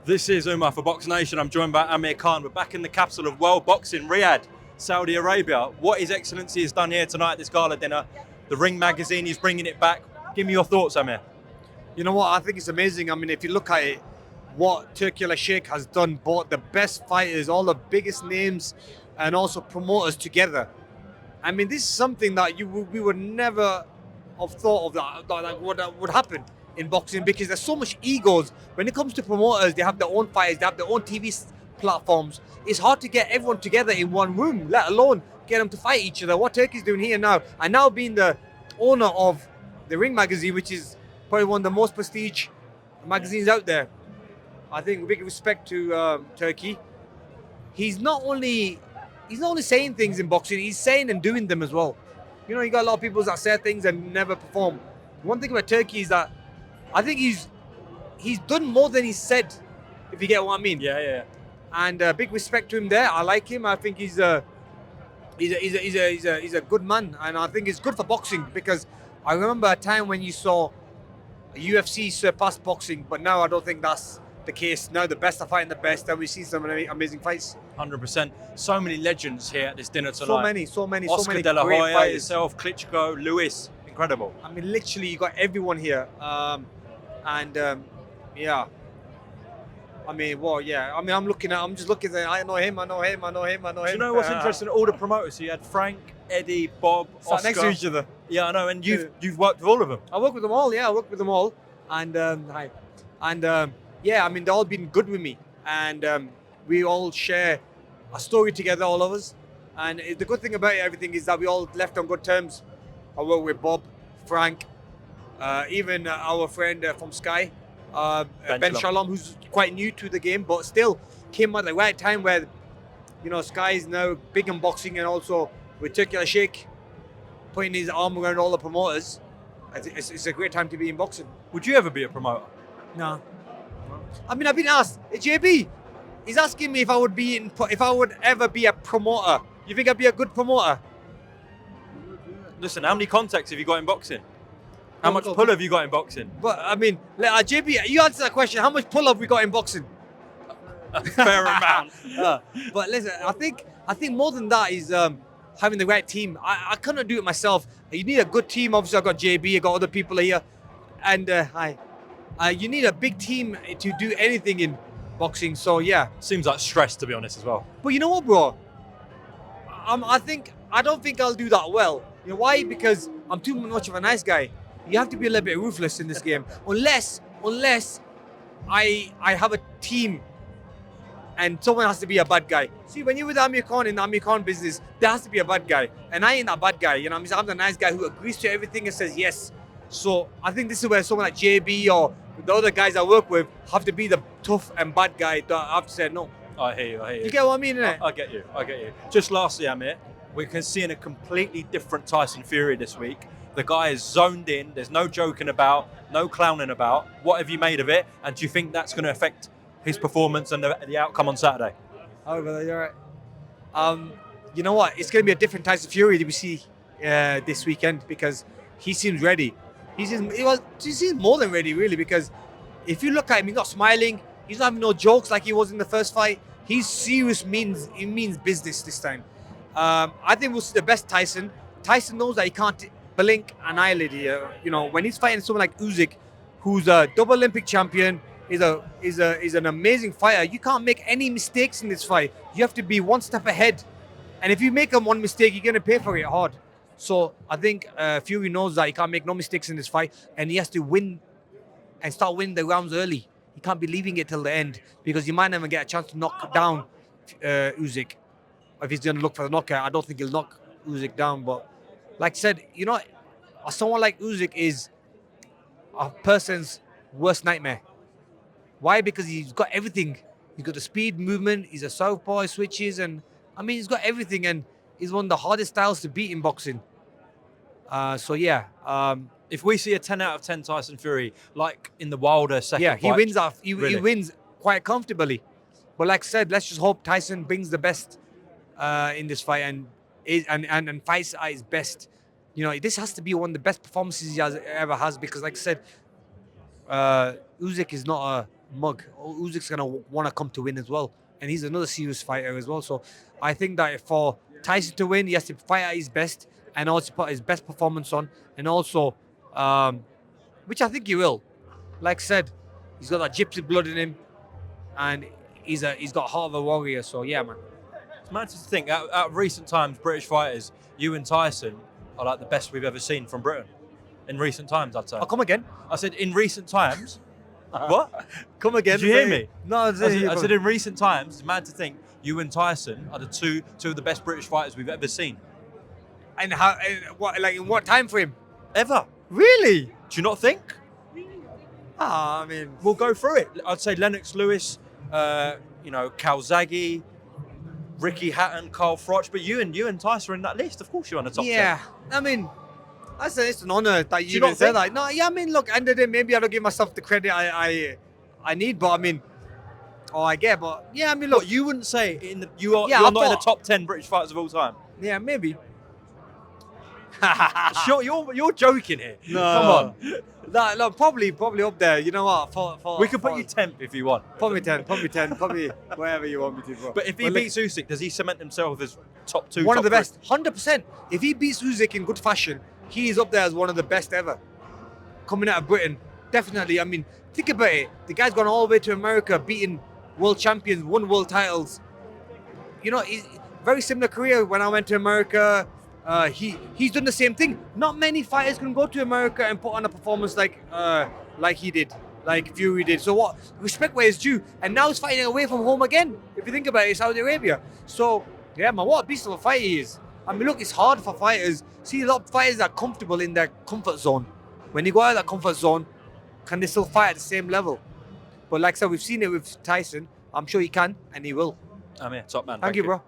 This is Umar for BoxNation. I'm joined by Amir Khan. We're back in the capital of world boxing, Riyadh, Saudi Arabia. What His Excellency has done here tonight at this gala dinner, the Ring magazine, he's bringing it back. Give me your thoughts, Amir. You know what? I think it's amazing. I mean, if you look at it, what Turkey Sheikh has done, brought the best fighters, all the biggest names, and also promoters together. I mean, this is something that we would never have thought of that would happen in boxing, because there's so much egos. When it comes to promoters, they have their own fighters, they have their own TV platforms. It's hard to get everyone together in one room, let alone get them to fight each other. What Turkey's doing here now, and now being the owner of the Ring magazine, which is probably one of the most prestige magazines out there. I think big respect to Turkey. He's not only saying things in boxing, he's saying and doing them as well. You know, you got a lot of people that say things and never perform. One thing about Turkey is that I think he's done more than he said, if you get what I mean. Yeah. And big respect to him there. I like him. I think he's a good man, and I think it's good for boxing, because I remember a time when you saw UFC surpass boxing, but now I don't think that's the case. Now the best are fighting the best, and we see some amazing fights. 100%. So many legends here at this dinner tonight. So many Oscar De La great Hoya, fighters. yourself, Klitschko, Lewis. Incredible. I mean, literally, you got everyone here. Yeah. I mean, well, yeah. I mean, I'm just looking at, I know him. Do you know what's interesting? All the promoters. So you had Frank, Eddie, Bob, Sat Oscar. next to each other. Yeah, I know. And you've worked with all of them. I work with them all. Yeah, I work with them all. And yeah, I mean, they've all been good with me, and we all share a story together, all of us. And the good thing about everything is that we all left on good terms. I work with Bob, Frank, even our friend from Sky, Ben Shalom, who's quite new to the game, but still came at the right time where, you know, Sky is now big in boxing, and also with Turkey Sheikh putting his arm around all the promoters. It's a great time to be in boxing. Would you ever be a promoter? No. I mean, I've been asked. JB, he's asking me if I would ever be a promoter. You think I'd be a good promoter? Listen, how many contacts have you got in boxing? How much pull have you got in boxing? But I mean, JB, you answer that question. How much pull have we got in boxing? A fair amount. But listen, I think more than that is having the right team. I couldn't do it myself. You need a good team. Obviously, I've got JB, I've got other people here, and you need a big team to do anything in boxing. So yeah. Seems like stress, to be honest, as well. But you know what, bro? I don't think I'll do that well. You know why? Because I'm too much of a nice guy. You have to be a little bit ruthless in this game, unless I have a team, and someone has to be a bad guy. See, when you're with Amir Khan in the Amir Khan business, there has to be a bad guy, and I ain't that bad guy. You know, I'm the nice guy who agrees to everything and says yes. So I think this is where someone like JB or the other guys I work with have to be the tough and bad guy that I have to say no. I hear you. You get what I mean, innit? I get you. Just lastly, Amir, we're seeing a completely different Tyson Fury this week. The guy is zoned in. There's no joking about, no clowning about. What have you made of it? And do you think that's going to affect his performance and the outcome on Saturday? Oh, brother, you're right. You know what? It's going to be a different Tyson Fury that we see this weekend, because he seems ready. He seems more than ready, really, because if you look at him, he's not smiling. He's not having no jokes like he was in the first fight. He's serious. He means business this time. I think we'll see the best Tyson. Tyson knows that he can't blink an eyelid here. You know, when he's fighting someone like Usyk, who's a double Olympic champion, is an amazing fighter. You can't make any mistakes in this fight. You have to be one step ahead. And if you make one mistake, you're going to pay for it hard. So I think Fury knows that he can't make no mistakes in this fight, and he has to win and start winning the rounds early. He can't be leaving it till the end, because he might never get a chance to knock down Usyk. If he's going to look for the knockout, I don't think he'll knock Usyk down. But like I said, you know, someone like Usyk is a person's worst nightmare. Why? Because he's got everything. He's got the speed, movement. He's a southpaw, switches, and I mean, he's got everything. And he's one of the hardest styles to beat in boxing. So yeah. If we see a 10 out of 10 Tyson Fury, like in the Wilder second yeah, he fight, wins really? He wins quite comfortably. But like I said, let's just hope Tyson brings the best in this fight and fights at his best. You know, this has to be one of the best performances he ever has, because like I said, Usyk is not mug. Usyk's gonna want to come to win as well, and he's another serious fighter as well. So I think that for Tyson to win, he has to fight at his best and also put his best performance on, and also, which I think he will. Like I said, he's got that gypsy blood in him, and he's got heart of a warrior. So yeah, man. It's mad to think, out of recent times, British fighters, you and Tyson are like the best we've ever seen from Britain. In recent times, I'd say. Oh, come again. I said in recent times. What? Come again. Did you hear me? No, I said in recent times, it's mad to think you and Tyson are the two of the best British fighters we've ever seen. And how? And what? Like in what time frame? Ever. Really? Do you not think? I mean, We'll go through it. I'd say Lennox Lewis, Calzaghe, Ricky Hatton, Carl Froch, but you and Tyson are in that list. Of course you're on the top 10. yeah. I mean, it's an honor that you not even said think- that. No, yeah. I mean, look, end of the day, maybe I don't give myself the credit I need, but I mean, I get, but yeah. I mean, look, Look, you wouldn't say you're Yeah, not I in the thought- top 10 British fighters of all time. yeah, maybe. Sure, you're joking here. No. Come on. No, probably up there. You know what? For We can put you 10th if you want. Put me 10, probably wherever you want me to. Bro. But if he look, beats Usyk, does he cement himself as top 2? one of top the three? best, 100%. If he beats Usyk in good fashion, he is up there as one of the best ever. Coming out of Britain, definitely. I mean, think about it. The guy's gone all the way to America, beating world champions, won world titles. You know, very similar career when I went to America. He's done the same thing. Not many fighters can go to America and put on a performance like he did, like Fury did. So what? Respect where it's due. And now he's fighting away from home again. If you think about it, Saudi Arabia. So yeah, man, what a beast of a fighter he is. I mean, look, it's hard for fighters. See, a lot of fighters are comfortable in their comfort zone. When you go out of that comfort zone, can they still fight at the same level? But like I said, we've seen it with Tyson. I'm sure he can, and he will. Amir, top man. Thank you, bro.